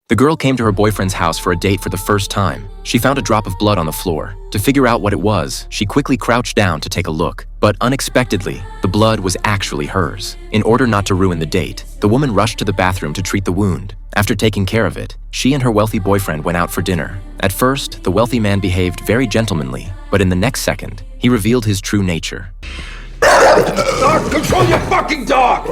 The girl came to her boyfriend's house for a date for the first time. She found a drop of blood on the floor. To figure out what it was, she quickly crouched down to take a look. But unexpectedly, the blood was actually hers. In order not to ruin the date, the woman rushed to the bathroom to treat the wound. After taking care of it, she and her wealthy boyfriend went out for dinner. At first, the wealthy man behaved very gentlemanly, but in the next second, he revealed his true nature. Dog, control your fucking dog!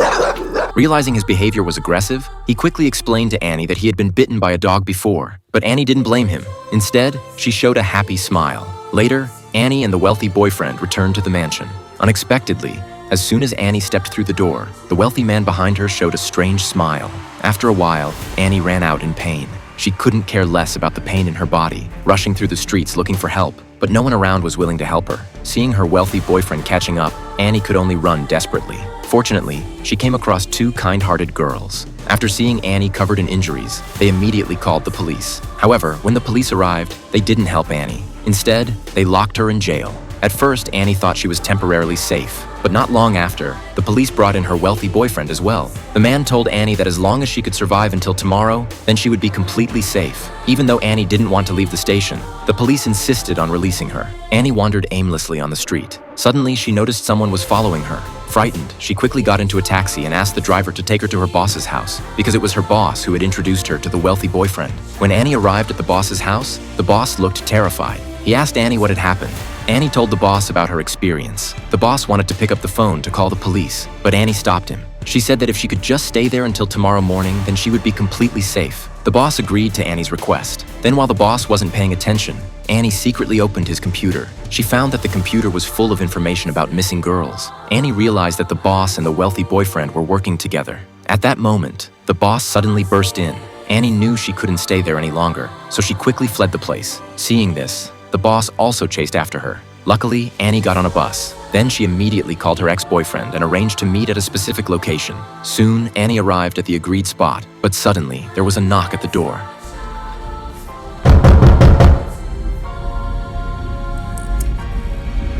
Realizing his behavior was aggressive, he quickly explained to Annie that he had been bitten by a dog before, but Annie didn't blame him. Instead, she showed a happy smile. Later, Annie and the wealthy boyfriend returned to the mansion. Unexpectedly, as soon as Annie stepped through the door, the wealthy man behind her showed a strange smile. After a while, Annie ran out in pain. She couldn't care less about the pain in her body, rushing through the streets looking for help, but no one around was willing to help her. Seeing her wealthy boyfriend catching up, Annie could only run desperately. Fortunately, she came across two kind-hearted girls. After seeing Annie covered in injuries, they immediately called the police. However, when the police arrived, they didn't help Annie. Instead, they locked her in jail. At first, Annie thought she was temporarily safe, but not long after, the police brought in her wealthy boyfriend as well. The man told Annie that as long as she could survive until tomorrow, then she would be completely safe. Even though Annie didn't want to leave the station, the police insisted on releasing her. Annie wandered aimlessly on the street. Suddenly, she noticed someone was following her. Frightened, she quickly got into a taxi and asked the driver to take her to her boss's house, because it was her boss who had introduced her to the wealthy boyfriend. When Annie arrived at the boss's house, the boss looked terrified. He asked Annie what had happened. Annie told the boss about her experience. The boss wanted to pick up the phone to call the police, but Annie stopped him. She said that if she could just stay there until tomorrow morning, then she would be completely safe. The boss agreed to Annie's request. Then while the boss wasn't paying attention, Annie secretly opened his computer. She found that the computer was full of information about missing girls. Annie realized that the boss and the wealthy boyfriend were working together. At that moment, the boss suddenly burst in. Annie knew she couldn't stay there any longer, so she quickly fled the place. Seeing this, the boss also chased after her. Luckily, Annie got on a bus. Then she immediately called her ex-boyfriend and arranged to meet at a specific location. Soon, Annie arrived at the agreed spot, but suddenly, there was a knock at the door.